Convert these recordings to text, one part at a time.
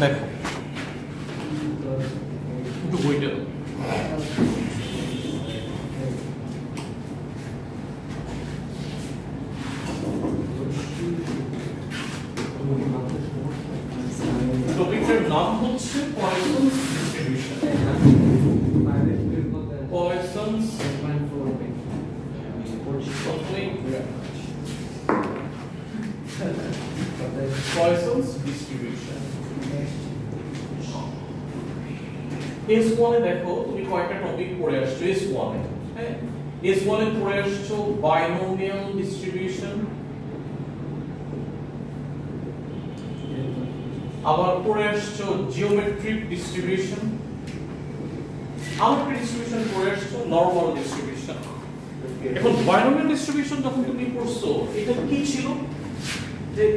দেখো একটু বইটা টপিকের নাম হচ্ছে পয়সনস ডিস্ট্রিবিউশন। পয়সনস Poisson's distribution. S1 এ দেখো তুমি কয়টা টপিক পড়ে আসছো S1 এ, হ্যাঁ S1 এ পড়ে আসছো বাইনোমিয়াল ডিস্ট্রিবিউশন, আবার পড়ে আসছো জিওমেট্রিক ডিস্ট্রিবিউশন, আবার ডিস্ট্রিবিউশন পড়ে আসছো নরমাল ডিস্ট্রিবিউশন। এখন বাইনোমিয়াল ডিস্ট্রিবিউশন যখন তুমি পড়ছো এটা কি ছিল? The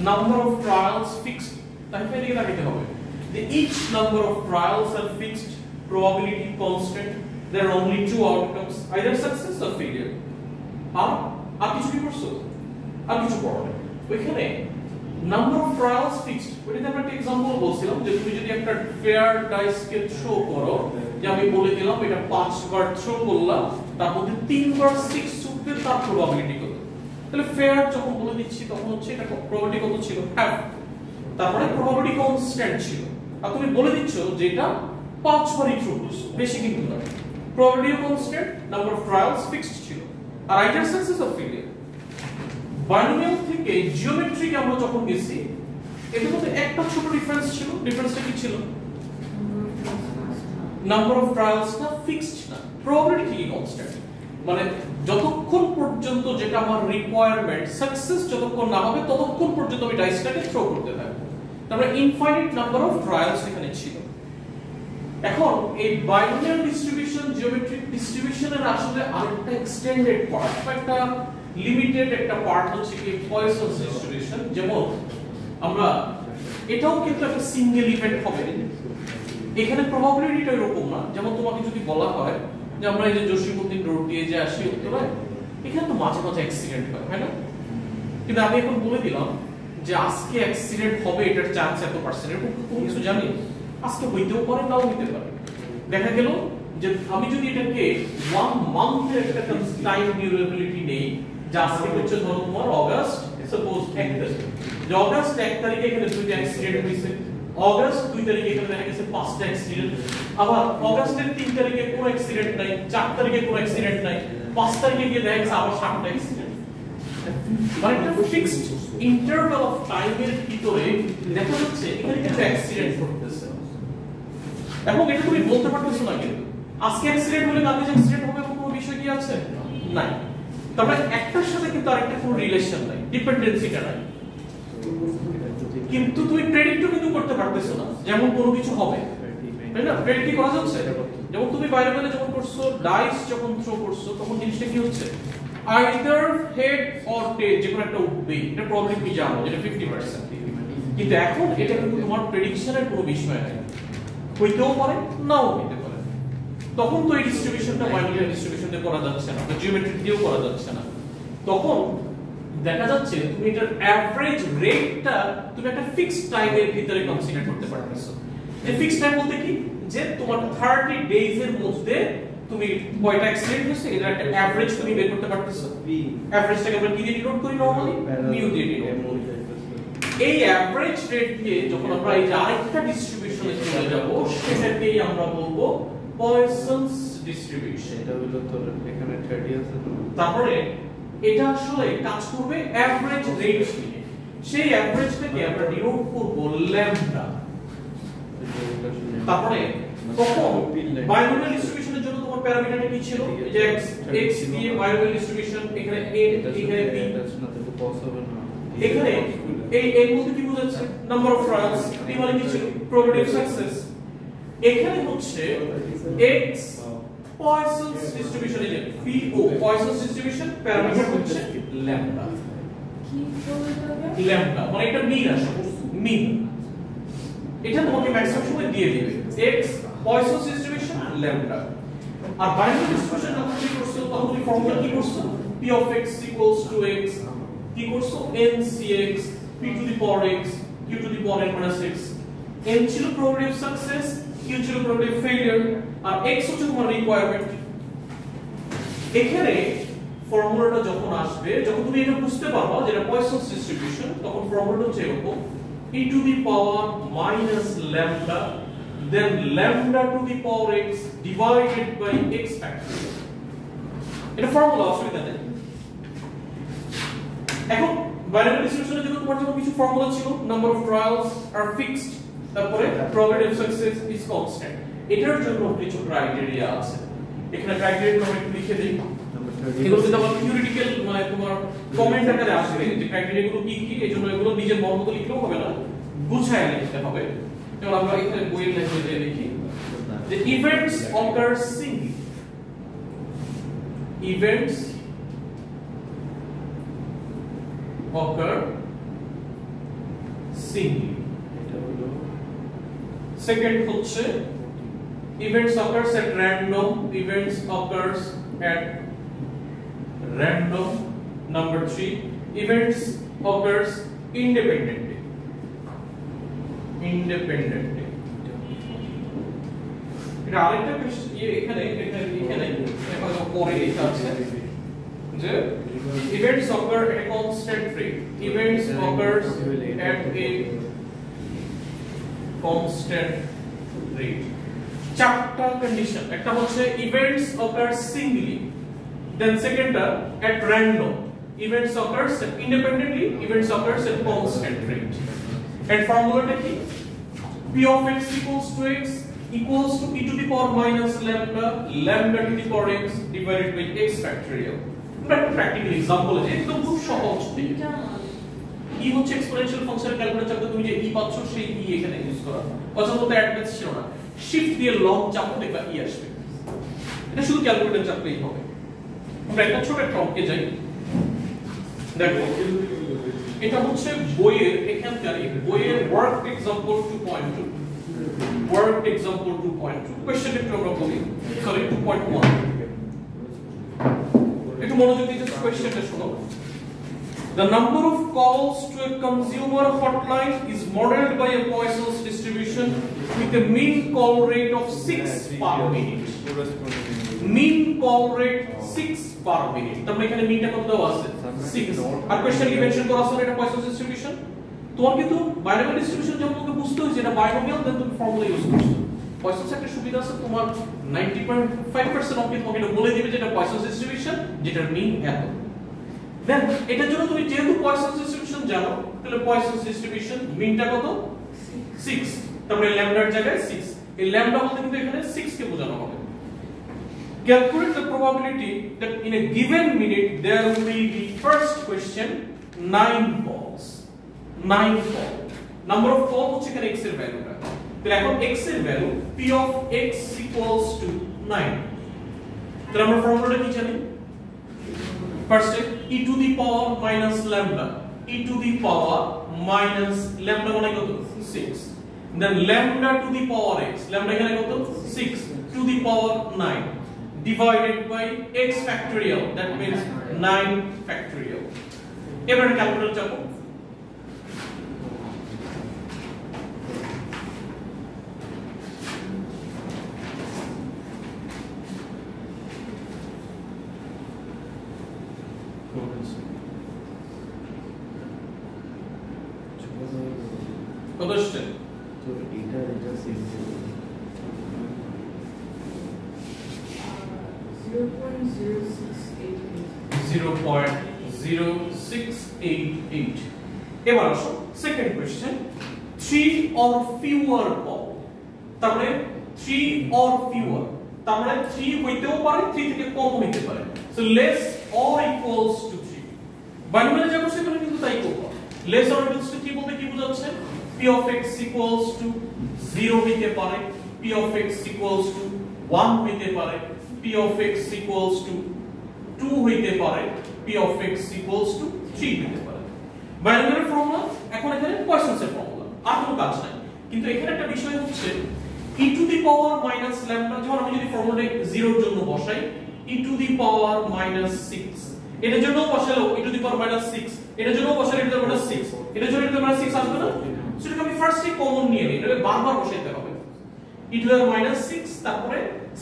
number of trials fixed, তাহলে লিখে রাখতে হবে the each number of trials are fixed, probability constant, there are only two outcomes, either success or failure. আর কিছু কি করছো? আর কিছু করো না। ওইখানে number of trials fixed, ওইটাতে আমরা একটা एग्जांपल বলছিলাম যে তুমি যদি একটা ফেয়ার ডাইস কে থ্রো করো, যে আমি বলে দিলাম এটা 5 বার থ্রো করলা, তার মধ্যে 3 বার 6 উঠবে, তার প্রবাবিলিটি কত? তাহলে ফেয়ার যখন বলে দিচ্ছি তখন হচ্ছে এটা প্রবাবিলিটি কত ছিল? হাফ। তারপরে প্রবাবিলিটি কনস্ট্যান্ট ছিল। আর তুমি বলে দিচ্ছ যে এটা 5 বারই ট্রু করছো, বেশি কিন্তু না। Probability constant, number of trials fixed ছিল। আর either success or failure. Binomial থেকে জিওমেট্রিক আমরা যখন গেছি, এর মধ্যে একটা ছোট ডিফারেন্স ছিল। ডিফারেন্সটা কি ছিল? নাম্বার অফ ট্রায়ালসটা ফিক্সড না, প্রবাবিলিটি কি কনস্ট্যান্ট। মানে যতক্ষণ পর্যন্ত যেটা আমার রিকোয়ারমেন্ট সাকসেস যতক্ষণ না হবে ততক্ষণ পর্যন্ত আমি ডাইসটাকে থ্রো করতে থাকবো। তারপরে ইনফাইনাইট নাম্বার অফ ট্রায়ালস এখানে ছিল। এখন এই বাইনোমিয়াল ডিস্ট্রিবিউশন জিওমেট্রিক ডিস্ট্রিবিউশনের আসলে আরেকটা এক্সটেন্ডেড পার্ট বা একটা লিমিটেড একটা পার্ট হচ্ছে কি পয়সনস ডিস্ট্রিবিউশন। যেমন আমরা এটাও কিন্তু একটা সিঙ্গেল ইভেন্ট হবে, এখানে প্রবাবিলিটিটা এরকম না। যেমন তোমাকে যদি বলা হয় যে আমরা এই যে জসীমউদ্দিন রোড দিয়ে যে আসি উত্তরায়, এখানে তো মাঝে মাঝে অ্যাক্সিডেন্ট হয়, হয় না? কিন্তু আমি এখন বলে দিলাম যে আজকে অ্যাক্সিডেন্ট হবে, এটার চান্স এত পার্সেন্ট, এরকম কোনো কিছু জানি? আজকে হইতেও পারে, নাও হইতে পারে। দেখা গেল যে আমি যদি এটাকে 1 মান্থের একটা টাইম ডিউরেবিলিটি নেই, যে আজকে হচ্ছে ধরো তোমার অগাস্ট, সাপোজ 1 তারিখ, যে অগাস্ট 1 তারিখে এখানে দুইটা অ্যাক্সিডেন্ট হইছে, অগাস্ট 2 তারিখে এখানে দেখা গেছে 5টা অ্যাক্সিডেন্ট, আবার অগাস্টের 3 তারিখে কোনো অ্যাক্সিডেন্ট নাই, 4 তারিখে কোনো অ্যাক্সিডেন্ট নাই, 5 তারিখে গিয়ে দেখা গেছে আবার 7টা অ্যাক্সিডেন্ট। মানে একটা ফিক্সড ইন্টারভাল অফ টাইমের ভিতরে দেখা যাচ্ছে এখানে একটা অ্যাক্সিডেন্ট ঘটতেছে। এখন এটা তুমি বলতে পারতেছো না কিন্তু আজকে অ্যাক্সিডেন্ট হলে কালকে অ্যাক্সিডেন্ট হবে এমন কোনো বিষয় কি আছে? নাই। তারপরে একটার সাথে কিন্তু আরেকটা কোনো রিলেশন নাই, ডিপেন্ডেন্সিটা নাই। কিন্তু তুমি প্রেডিক্টও কিন্তু করতে পারতেছো না যেমন কোনো কিছু হবে, তাই না? প্রেডিক্ট করা যাচ্ছে। যেমন তুমি বাইরে বাইরে যখন করছো, ডাইস যখন থ্রো করছো, তখন জিনিসটা কি হচ্ছে? আইদার হেড অর টেল, যে কোনো একটা উঠবে, এটা প্রবলেম তুমি জানো যেটা 50%। কিন্তু এখন এটা কিন্তু তোমার প্রেডিকশনের কোনো বিষয় নাই, হইতেও পারে নাও হইতে পারে। তখন তো এই ডিস্ট্রিবিউশনটা বাইনোমিয়াল ডিস্ট্রিবিউশন দিয়ে করা যাচ্ছে না, বা জিওমেট্রিক দিয়েও করা যাচ্ছে না। তখন দেখা যাচ্ছে তুমি এটার এভারেজ রেটটা তুমি একটা ফিক্সড টাইমের ভিতরে কনসিডার করতে পারতেছো। যে ফিক্সড টাইম বলতে কি, যে তোমার 30 ডেজ এর মধ্যে তুমি কয়টা অ্যাক্সিডেন্ট হয়েছে এটার একটা এভারেজ তুমি বের করতে পারতেছো। এভারেজটাকে আমরা কি দিয়ে ডিনোট করি? নরমালি মিউ দিয়ে ডিনোট করি। এই এভারেজ রেট দিয়ে যখন আমরা এই যে আরেকটা ডিস্ট্রিবিউশনে চলে যাব, সেটাকেই আমরা বলবো পয়সনস ডিস্ট্রিবিউশন। এটা হলো তো এখানে 30 আছে তো, তারপরে এটা আসলে কাজ করবে এভারেজ রেট নিয়ে। সেই এভারেজটাকে আমরা ডিনোট করব ল্যামডা। তারপরে তখন বাইনোমিয়াল ডিস্ট্রিবিউশনের জন্য তোমার প্যারামিটারটা কি ছিল? যে x দিয়ে বাইনোমিয়াল ডিস্ট্রিবিউশন, এখানে a, এখানে b, এখানে এই এর মধ্যে কি বোঝাচ্ছে? Number of trials. b মানে কি ছিল? Probability of success. এখানে হচ্ছে x পয়সনস ডিস্ট্রিবিউশন, এই যে PO পয়সনস ডিস্ট্রিবিউশন, প্যারামিটার হচ্ছে ল্যামডা। কি বলতে ল্যামডা মানে এটা মিন আসলে, মিন। এটা তোমাকে ম্যাক্সিমাম সময় দিয়ে দিবে x পয়সনস ডিস্ট্রিবিউশন ল্যামডা। আর বাইনোমিয়াল ডিস্ট্রিবিউশন যখন কি করছো, তখন তুমি ফর্মুলা কি করছো? p of x equals to x কি করছো? n cx p to the power x q to the power n minus x। n ছিল probability of success, q ছিল probability of failure, R x হচ্ছে তোমার requirement. এখানে ফর্মুলাটা যখন আসবে, যখন তুমি এটা বুঝতে পারবা যেটা পয়সনস ডিস্ট্রিবিউশন, তখন ফর্মুলাটা হচ্ছে এরকম e to the power minus lambda then lambda to the power x divided by x factorial। এটা ফর্মুলা, অসুবিধা নেই। এখন বাইনারি ডিস্ট্রিবিউশনের জন্য তোমার জন্য কিছু ফর্মুলা ছিল, নাম্বার অফ ট্রায়ালস আর ফিক্সড, তারপরে probability of success is constant। এটার জন্য কিছু ক্রাইটেরিয়া আছে, এখানে ক্রাইটেরিয়া আমরা একটু লিখে দেই। এগুলো কিন্তু আবার থিওরিটিক্যাল, মানে তোমার কমেন্ট আকারে আসবে যে ক্রাইটেরিয়া গুলো কি কি, এজন্য এগুলো নিজের মন মতো লিখলেও হবে না, বুঝায় লিখতে হবে। যেমন আমরা এখানে বইয়ের ল্যাঙ্গুয়েজে লিখি যে ইভেন্টস অকার Singoli, events occur singly। Second হচ্ছে events occurs at random, events occurs at random। Number 3, events occurs independently, independently। এটা আরেকটা এখানে পরে লেখা আছে যে events occur at a constant rate, events occurs at a constant rate। চারটা কন্ডিশন, একটা হচ্ছে events occur singly, then secondটা at random, events occurs independently, events occurs at constant rate। and formulaটা কি? p of x equals to x equals to e to the power minus lambda, lambda to the power x divided by x factorial। আমরা একটা practical example আছে, একদম খুব সহজ। ই হচ্ছে exponential ফাংশনের calculator চাপতে তুমি যে ই পাচ্ছ সেই ই এখানে ইউজ করা। অথবা তো অ্যাডভান্স ছিল না, শিফট দিয়ে লং চাপো দেখবা ই আসবে। এটা শুধু ক্যালকুলেটর চাপলেই হবে। আমরা একটা ছোট একটা অঙ্কে যাই, দেখো এটা হচ্ছে বইয়ের এখানকার বইয়ের work example 2.2, work example 2.2 question একটু আমরা বলি, সরি 2.1। একটু মনোযোগ দিয়ে কোশ্চেনটা শোনো। The number of calls to a consumer hotline is modeled by a Poisson's distribution with a mean call rate of 6 per minute। Mean call rate 6 per minute। তার মানে এখানে মিনটা কত দেওয়া আছে? 6। আর কোশ্চেন কি মেনশন করা আছে এটা Poisson's distribution। তোমার কিন্তু বাইনোমিয়াল ডিস্ট্রিবিউশন যখন তোমাকে বুঝতে হয়েছে এটা বাইনোমিয়াল, দেন তুমি ফর্মুলা ইউজ করছো। পয়সনস একটা সুবিধা আছে, তোমার 90.5% অঙ্কে তোমাকে এটা বলে দিবে যেটা পয়সনস ডিস্ট্রিবিউশন, যেটার মিন এত। দেন এটার জন্য তুমি যেহেতু পয়সনস ডিস্ট্রিবিউশন জানো, তাহলে পয়সনস ডিস্ট্রিবিউশন মিনটা কত? 6। তারপরে ল্যামডার জায়গায় 6, এই ল্যামডা বলতে কিন্তু এখানে 6 কে বোঝানো হবে। Calculate the probability that in a given minute there will be, first question, 9 calls। 9 call, number of call হচ্ছে এখানে x এর ভ্যালুটা। তাহলে এখন x এর value p of x equals to 9। তাহলে আমরা ফর্মুলাটা কি জানি? ফার্স্টে e to the power minus lambda, e to the power minus lambda মানে কত? 6। then lambda to the power x, lambda এখানে কত? 6 to the power 9 divided by x factorial, that means 9 factorial। এবারে ক্যালকুলেটর চাপো। কত আসছে? তো এটা সিম্পল 0.0688। এবার আসো second question, 3 or fewer call। তাহলে 3 or fewer, তার মানে 3 হইতেও পারে, 3 থেকে কম হইতে পারে। So less or equals to 3। Binomial যা করছে এখানে কিন্তু তাই করব। less or equals to 3 বলতে কি বোঝাচ্ছে? p of x equals to 0 হইতে পারে, p of x equals to 1 হইতে পারে, p of x equals to 2 হইতে পারে, p of x equals to 3 হইতে পারে। বাইনোমিয়াল ফর্মুলা, এখন এখানে পয়সনসের ফর্মুলা, আর কোনো কাজ নাই। কিন্তু এখানে একটা বিষয় হচ্ছে e to the power minus lambda, যখন আমি যদি ফর্মুলাটা 0 এর জন্য বসাই e to the power minus 6, এটার জন্য বসালেও e to the power minus 6 এটার জন্য বসালে e টু দ্য পাওয়ার 6 এটার জন্য e টু দ্য পাওয়ার 6 আসবে না সেটাকে আমি ফার্স্টে কমন নিয়ে নিই এটা বারবার বসাইতে হবে e টু দ্য মাইনাস 6 তারপরে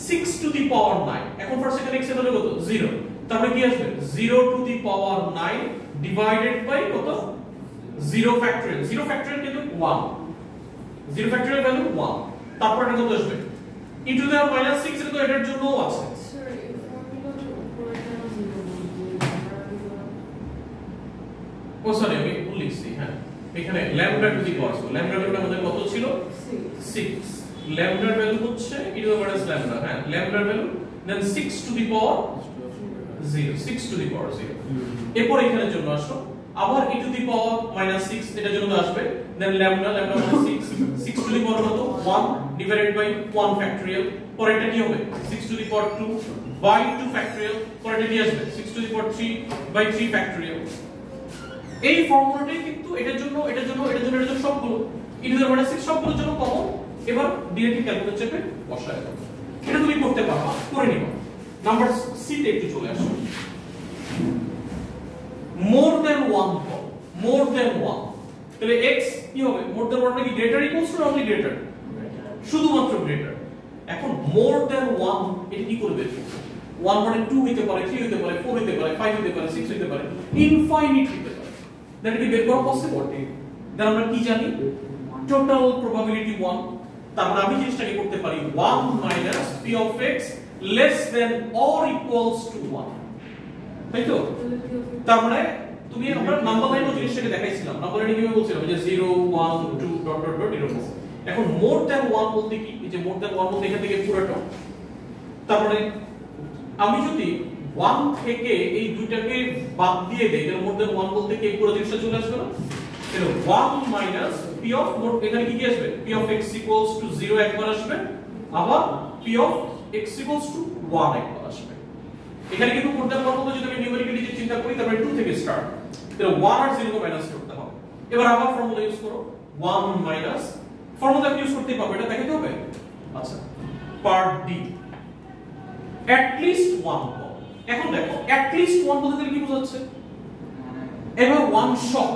6 টু দি পাওয়ার 9 এখন ফার্স্ট এখানে x এর ভ্যালু কত 0 তারপরে কি আসবে 0 to the power 9 divided by কত 0 ফ্যাক্টরিয়াল কিন্তু 1 0 ফ্যাক্টরিয়াল ভ্যালু 1 তারপর এটা কত আসবে e টু দ্য মাইনাস 6 এটা তো এটার জন্য আছে ও সরি আমি ভুল লিখছি হ্যাঁ এখানে lambda to the power lambda value আমাদের কত ছিল 6 ল্যামডার ভ্যালু হচ্ছে e to the minus lambda হ্যাঁ ল্যামডার value then 6 to the power 0 6 to the power 0 এরপর এখানের জন্য আসো আবার e to the power minus 6 এটার জন্য আসবে then lambda minus 6 6 to the power কত 1 ডিভাইডেড বাই 1 ফ্যাক্টরিয়াল পরেরটা কি হবে 6 to the power 2 by 2 factorial পরেরটা কি আসবে 6 to the power 3 by 3 factorial এই ফর্মুলাটাই কিন্তু এটার জন্য সবগুলো e টু দি পাওয়ার 6 সবগুলোর জন্য কমন এবার ডিরেক্টলি ক্যালকুলেটর চেপে বসায় দাও এটা তুমি করতে পারবা করে নিবা নাম্বার সি তে একটু চলে আসো মোর দ্যান 1 তাহলে x কি হবে মোর দ্যান 1 কি greater equals to only greater শুধুমাত্র গ্রেটার এখন মোর দ্যান 1 এটা কি করবে 1 মানে 2 হতে পারে 3 হতে পারে 4 হতে পারে 5 হতে পারে 6 হতে পারে ইনফাইনিট হতে পারে দ্যাট কি বের করা পসিবল দেন আমরা কি জানি টোটাল প্রবাবিলিটি 1 তারপর আমি জিনিসটাকে করতে পারি 1 minus p of x less than or equals to 1 তাই তো তার মানে তুমি আমরা নাম্বার লাইনও জিনিসটাকে দেখাইছিলাম নাম্বার লাইনে কিভাবে বলছিলাম যে 0 1 2 ডট ডট ডট এরকম এখন মোর দ্যান 1 বলতে কি এই যে মোর দ্যান 1 বলতে এখান থেকে পুরোটা তারপরে আমি যদি 1 থেকে এই দুইটাকে বাদ দিয়ে দেই তাহলে মোর দ্যান 1 বলতে কি এই পুরো জিনিসটা চলে আসবে না তাহলে 1 মাইনাস p অফ মোর এখানে কি আসবে p of x equals to 0 একবার আসবে আবার p of x equals to 1 একবার আসবে এখানে কিন্তু মোর দ্যান 1 বলতে যদি আমি নিউমেরিক্যালি যে চিন্তা করি তারপরে 2 থেকে স্টার্ট তাহলে 1 আর 0 কে মাইনাস করতে হবে এবার আবার ফর্মুলা ইউজ করো 1 মাইনাস ফর্মুলা ইউজ করতে পারবে এটা দেখাতে হবে আচ্ছা পার্ট ডি at least 1 এখন দেখো at least 1 বলতে কি বোঝাচ্ছে এবার 1 শর্ট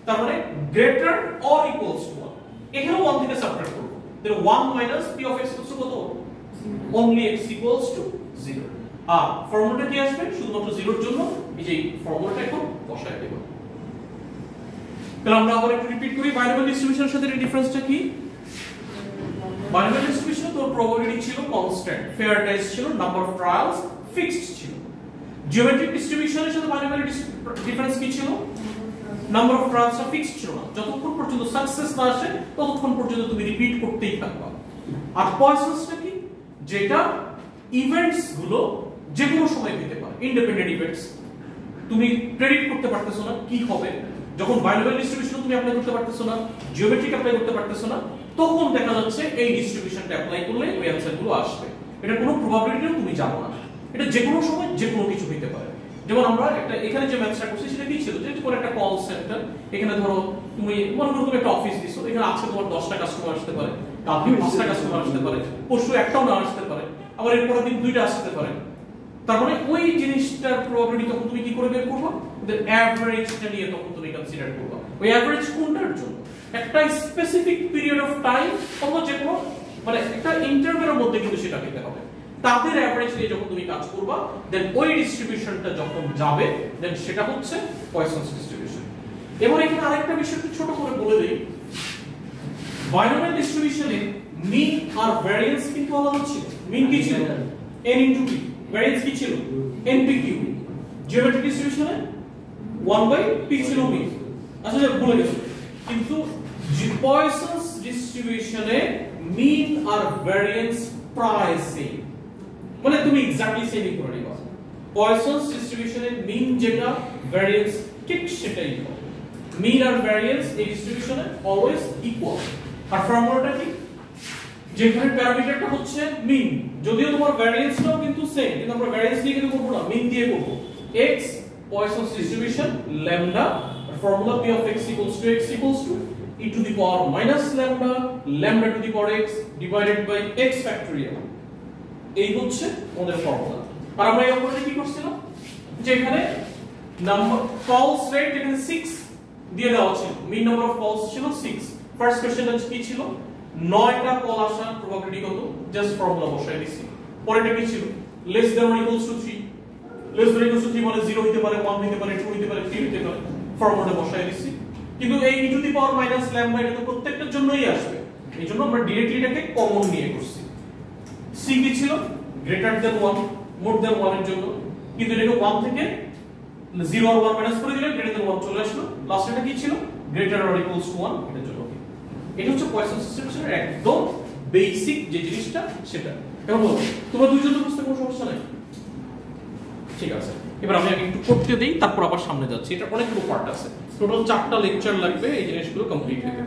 তার মানে গ্রেটার অর ইকুয়ালস টু 1 এখানে 1 থেকে সাবট্রাক্ট করব তাহলে 1 minus p of x equals to কত only x ইকুয়ালস টু 0 আর ফর্মুলাটা কি আসবে শুধুমাত্র 0 এর জন্য এই যে ফর্মুলাটা এখন বসায় দেব তাহলে আমরা আবার একটু রিপিট করি বাইনোমিয়াল ডিস্ট্রিবিউশনের সাথে এর ডিফারেন্সটা কি বাইনোমিয়াল ডিস্ট্রিবিউশনে তোর প্রবাবিলিটি ছিল কনস্ট্যান্ট ফেয়ারনেস ছিল নাম্বার অফ ট্রায়ালস ফিক্সড ছিল জিওমেট্রিক ডিস্ট্রিবিউশনের সাথে বাইনোমিয়াল ডিফারেন্স কি ছিল নাম্বার অফ ট্রায়ালসটা ফিক্সড ছিল না যতক্ষণ পর্যন্ত সাকসেস না আসে ততক্ষণ পর্যন্ত তুমি রিপিট করতেই থাকবা আর পয়সনসটা কি যেটা ইভেন্টস গুলো যে কোনো সময় হতে পারে ইন্ডিপেন্ডেন্ট ইভেন্টস তুমি প্রেডিক্ট করতে পারতেছো না কি হবে যখন বাইনোমিয়াল ডিস্ট্রিবিউশন তুমি অ্যাপ্লাই করতে পারতেছো না জিওমেট্রিক অ্যাপ্লাই করতে পারতেছো না তখন দেখা যাচ্ছে এই ডিস্ট্রিবিউশনটা অ্যাপ্লাই করলে ওই অ্যানসারগুলো আসবে এটা কোনো প্রবাবিলিটিও তুমি জানো না এটা যে কোনো সময় যে কোনো কিছু হতে পারে যেমন আমরা একটা এখানে যে ম্যাথটা করছি সেটা কি ছিল যে কোনো একটা কল সেন্টার এখানে ধরো তুমি মনে করো তুমি একটা অফিস দিছো এখানে আজকে তোমার 10টা কাস্টমার আসতে পারে কালকে 5টা কাস্টমার আসতে পারে পরশু একটাও না আসতে পারে আবার এর পরের দিন 2টা আসতে পারে তার মানে ওই জিনিসটার প্রবাবিলিটি তখন তুমি কি করে বের করবে ওদের এভারেজটা নিয়ে তখন তুমি কনসিডার করবে ওই এভারেজ কোনটার জন্য একটা স্পেসিফিক পিরিয়ড অফ টাইম অথবা যে কোনো মানে একটা ইন্টারভ্যালের মধ্যে কিন্তু সেটা পেতে হবে তাদের এভারেজ নিয়ে যখন তুমি কাজ করবা দেন ওই ডিস্ট্রিবিউশনটা যখন যাবে দেন সেটা হচ্ছে পয়সনস ডিস্ট্রিবিউশন এবার এখানে আরেকটা বিষয় একটু ছোট করে বলে দেই বাইনোমিয়াল ডিস্ট্রিবিউশনে মিন আর ভ্যারিয়েন্স কিন্তু আলাদা ছিল মিন কি ছিল n * p ভ্যারিয়েন্স কি ছিল npq জিওমেট্রিক ডিস্ট্রিবিউশনে 1/p ছিল মিন আচ্ছা ভুলে গেছি কিন্তু পয়সনস ডিস্ট্রিবিউশনে মিন আর ভ্যারিয়েন্স প্রায় সেম মানে তুমি এক্স্যাক্টলি সেমই করে নিবা পয়সনস ডিস্ট্রিবিউশনে মিন যেটা ভ্যারিয়েন্স ঠিক সেটাই হবে মিন আর ভ্যারিয়েন্স এই ডিস্ট্রিবিউশনে অলওয়েজ ইকুয়াল আর ফর্মুলাটা কি যেখানে প্যারামিটারটা হচ্ছে মিন যদিও তোমার ভ্যারিয়েন্সটাও কিন্তু সেম কিন্তু আমরা ভ্যারিয়েন্স দিয়ে কিন্তু করব না মিন দিয়ে করব x Poisson's distribution lambda formula p of x equals to e to the power minus lambda lambda to the power x divided by x factorial এই হচ্ছে আমাদের ফর্মুলা আর আমরা এই অঙ্কটা কি করছিলাম যে এখানে নাম্বার ফলস রেট এখানে 6 দিয়ে দেওয়া ছিল, মিন নাম্বার অফ ফলস ছিল 6। ফার্স্ট কোশ্চেনটা কি ছিল, 9টা কল আসার প্রবাবিলিটি কত, জাস্ট ফর্মুলা বসাই দিছি। পরেরটা কি ছিল, less than or equals to 3, less than equals to 3 মানে 0 হতে পারে, 1 হতে পারে, 2 হতে পারে, 3 হতে পারে, ফর্মুলাটা বসাই দিছি। কিন্তু এই e to the power minus lambda এটা তো প্রত্যেকটার জন্যই আসবে, এইজন্য আমরা ডাইরেক্টলি এটাকে কমন নিয়ে করছি। c কি ছিল, গ্রেটার দ্যান 1, মোর দ্যান 1 এর জন্য, কিন্তু এটাকে 1 থেকে 0 আর 1 মাইনাস করে দিলে গ্রেটার দ্যান 1 চলে আসলো। লাস্ট এটা কি ছিল, গ্রেটার অর ইকুয়ালস টু 1 এটার জন্য। এটা হচ্ছে পয়সন সিস্টেমের একদম বেসিক যে জিনিসটা সেটা। এখন বলো তোমরা দুইজন তো বুঝতে কোনো সমস্যা নাই, ঠিক আছে। এবার আমি আগে একটু করতে দেই, তারপর আবার সামনে যাচ্ছি। এটা অনেকগুলো পার্ট আছে, টোটাল 4টা লেকচার লাগবে এই জিনিসগুলো কমপ্লিট হতে।